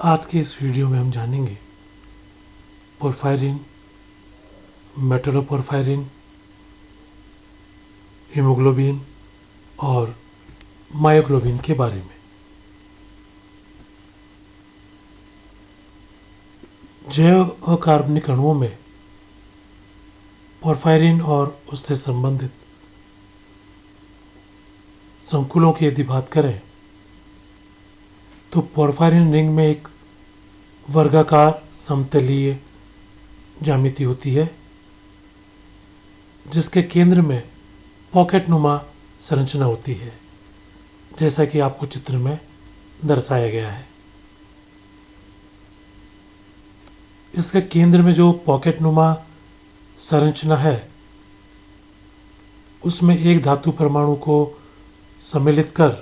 आज के इस वीडियो में हम जानेंगे पोरफायरिन, मेटलोपोरफायरिन, हीमोग्लोबिन और मायोग्लोबिन के बारे में। जैव अकार्बनिक अणुओं में पोरफायरिन और उससे संबंधित संकुलों की यदि बात करें तो पोरफायरिन रिंग में एक वर्गाकार समतलीय ज्यामिति होती है जिसके केंद्र में पॉकेट नुमा संरचना होती है, जैसा कि आपको चित्र में दर्शाया गया है। इसके केंद्र में जो पॉकेट नुमा संरचना है उसमें एक धातु परमाणु को सम्मिलित कर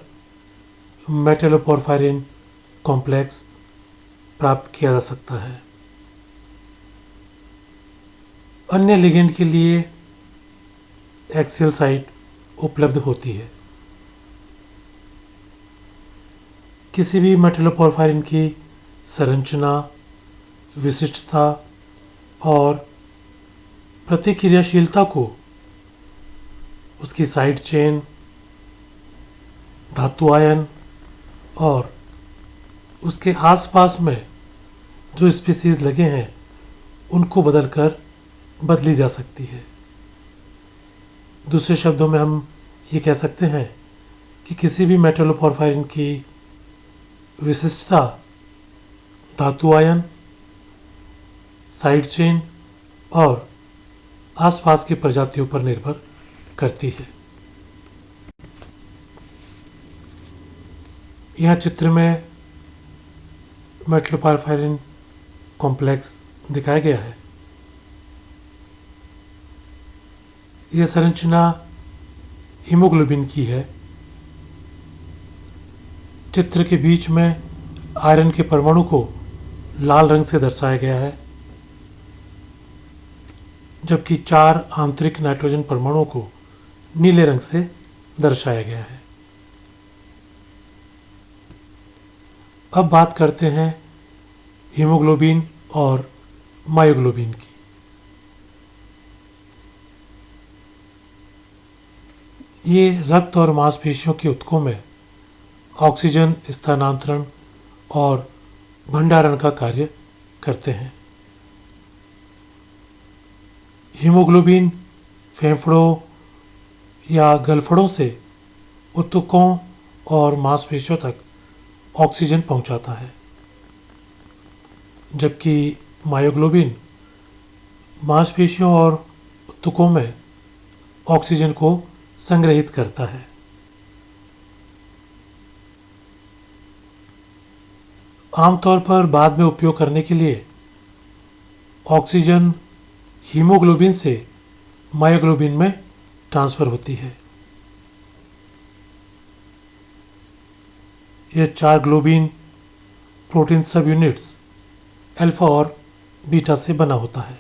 मेटलोपोरफायरिन कॉम्प्लेक्स प्राप्त किया जा सकता है। अन्य लिगेंड के लिए एक्सियल साइट उपलब्ध होती है। किसी भी मेटलोपोरफायरिन की संरचना, विशिष्टता और प्रतिक्रियाशीलता को उसकी साइड चेन, धातु आयन और उसके आसपास में जो स्पीसीज लगे हैं उनको बदलकर बदली जा सकती है। दूसरे शब्दों में हम ये कह सकते हैं कि किसी भी मेटलोपोरफायरिन की विशिष्टता धातु आयन, साइड चेन और आसपास की प्रजातियों पर निर्भर करती है। यहाँ चित्र में मेटलोपोरफायरिन कॉम्प्लेक्स दिखाया गया है। यह संरचना हीमोग्लोबिन की है। चित्र के बीच में आयरन के परमाणु को लाल रंग से दर्शाया गया है, जबकि 4 आंतरिक नाइट्रोजन परमाणुओं को नीले रंग से दर्शाया गया है। अब बात करते हैं हीमोग्लोबिन और मायोग्लोबिन की। ये रक्त और मांसपेशियों के ऊतकों में ऑक्सीजन स्थानांतरण और भंडारण का कार्य करते हैं। हीमोग्लोबिन फेफड़ों या गलफड़ों से ऊतकों और मांसपेशियों तक ऑक्सीजन पहुंचाता है, जबकि मायोग्लोबिन मांसपेशियों और ऊतकों में ऑक्सीजन को संग्रहित करता है। आमतौर पर बाद में उपयोग करने के लिए ऑक्सीजन हीमोग्लोबिन से मायोग्लोबिन में ट्रांसफर होती है। यह 4 ग्लोबिन प्रोटीन सब यूनिट्स अल्फा और बीटा से बना होता है।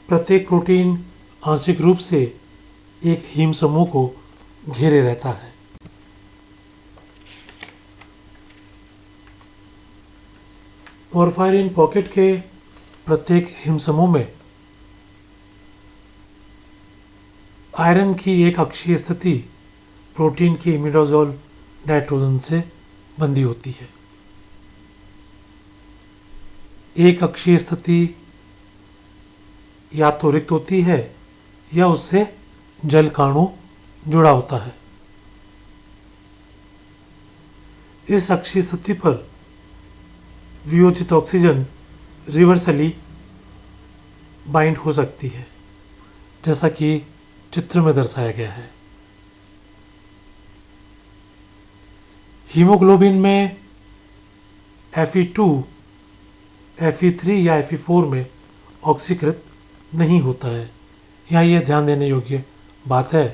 प्रत्येक प्रोटीन आंशिक रूप से एक हीम समूह को घेरे रहता है। पोरफायरिन पॉकेट के प्रत्येक हीम समूह में आयरन की एक अक्षीय स्थिति प्रोटीन की इमिडाजोल नाइट्रोजन से बंधी होती है। एक अक्षीय स्थिति या तो रिक्त होती है या उससे जलकाणु जुड़ा होता है। इस अक्षीय स्थिति पर वियोजित ऑक्सीजन रिवर्सली बाइंड हो सकती है, जैसा कि चित्र में दर्शाया गया है। हीमोग्लोबिन में Fe2, Fe3 या Fe4 में ऑक्सीकृत नहीं होता है। यहाँ यह ध्यान देने योग्य बात है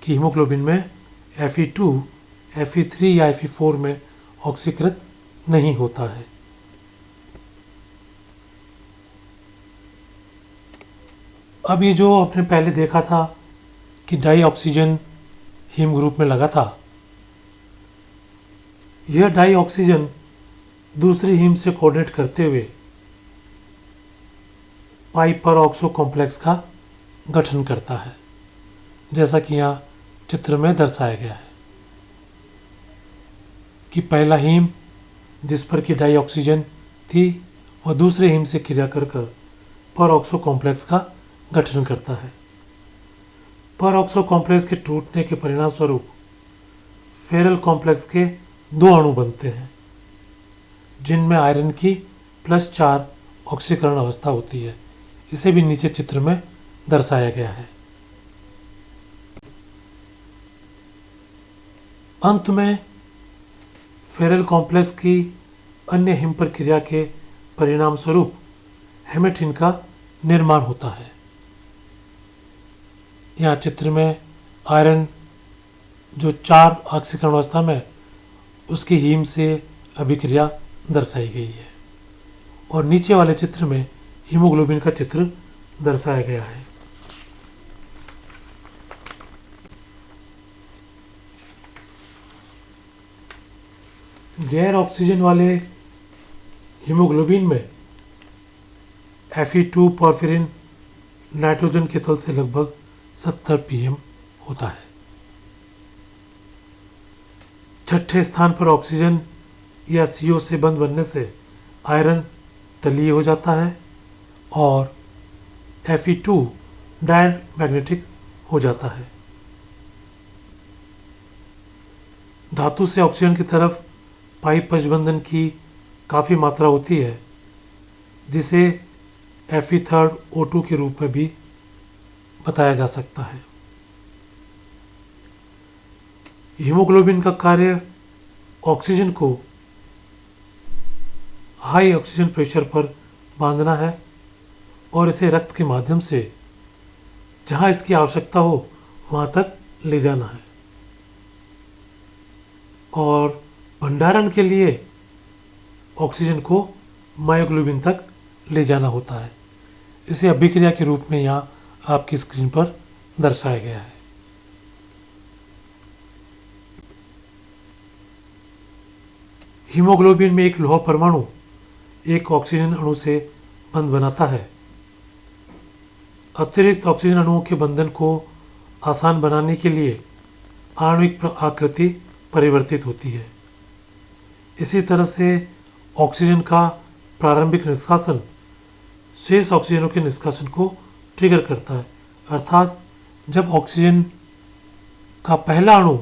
कि हीमोग्लोबिन में Fe2, Fe3 या Fe4 में ऑक्सीकृत नहीं होता है। अब ये जो आपने पहले देखा था कि डाई ऑक्सीजन हीम ग्रुप में लगा था, यह डाई ऑक्सीजन दूसरी हीम से कोऑर्डिनेट करते हुए पाई पर ऑक्सो कॉम्प्लेक्स का गठन करता है, जैसा कि यहाँ चित्र में दर्शाया गया है कि पहला हीम जिस पर कि डाई ऑक्सीजन थी वह दूसरे हीम से क्रिया कर पर ऑक्सो कॉम्प्लेक्स का गठन करता है। पर ऑक्सो कॉम्प्लेक्स के टूटने के परिणाम स्वरूप फेरल कॉम्प्लेक्स के 2 अणु बनते हैं, जिनमें आयरन की +4 ऑक्सीकरण अवस्था होती है। इसे भी नीचे चित्र में दर्शाया गया है। अंत में फेरल कॉम्प्लेक्स की अन्य हिम पर क्रिया के परिणाम स्वरूप हेमेटिन का निर्माण होता है। यहाँ चित्र में आयरन जो 4 ऑक्सीकरण अवस्था में उसकी हीम से अभिक्रिया दर्शाई गई है और नीचे वाले चित्र में हीमोग्लोबिन का चित्र दर्शाया गया है। गैर ऑक्सीजन वाले हीमोग्लोबिन में Fe2 पोरफिरिन नाइट्रोजन के तल से लगभग 70 pm होता है। छठे स्थान पर ऑक्सीजन या CO से बंध बनने से आयरन तलीय हो जाता है और Fe2 डायमैग्नेटिक हो जाता है। धातु से ऑक्सीजन की तरफ पाई पशबंधन की काफ़ी मात्रा होती है, जिसे Fe3O2 के रूप में भी बताया जा सकता है। हीमोग्लोबिन का कार्य ऑक्सीजन को हाई ऑक्सीजन प्रेशर पर बांधना है और इसे रक्त के माध्यम से जहां इसकी आवश्यकता हो वहां तक ले जाना है और भंडारण के लिए ऑक्सीजन को मायोग्लोबिन तक ले जाना होता है। इसे अभिक्रिया के रूप में यहाँ आपकी स्क्रीन पर दर्शाया गया है। हीमोग्लोबिन में एक लौह परमाणु एक ऑक्सीजन अणु से बंध बनाता है। अतिरिक्त ऑक्सीजन अणुओं के बंधन को आसान बनाने के लिए आणविक आकृति परिवर्तित होती है। इसी तरह से ऑक्सीजन का प्रारंभिक निष्कासन शेष ऑक्सीजनों के निष्कासन को ट्रिगर करता है, अर्थात जब ऑक्सीजन का पहला अणु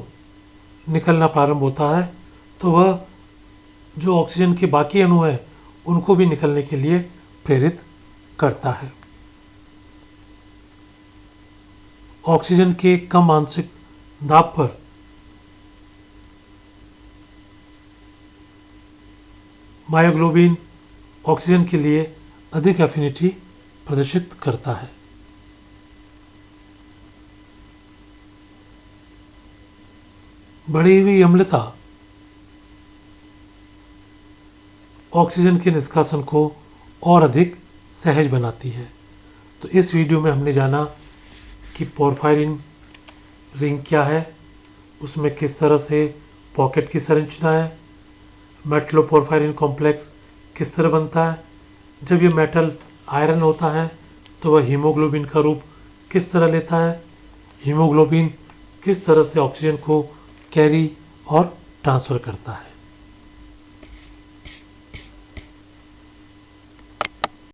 निकलना प्रारंभ होता है तो वह जो ऑक्सीजन के बाकी अणु हैं उनको भी निकलने के लिए प्रेरित करता है। ऑक्सीजन के कम आंशिक दाब पर मायोग्लोबिन ऑक्सीजन के लिए अधिक एफिनिटी प्रदर्शित करता है। बढ़ी हुई अम्लता ऑक्सीजन के निष्कासन को और अधिक सहज बनाती है। तो इस वीडियो में हमने जाना कि पोरफायरिन रिंग क्या है, उसमें किस तरह से पॉकेट की संरचना है, मेटलोपोरफायरिन कॉम्प्लेक्स किस तरह बनता है, जब ये मेटल आयरन होता है तो वह हीमोग्लोबिन का रूप किस तरह लेता है, हीमोग्लोबिन किस तरह से ऑक्सीजन को कैरी और ट्रांसफ़र करता है।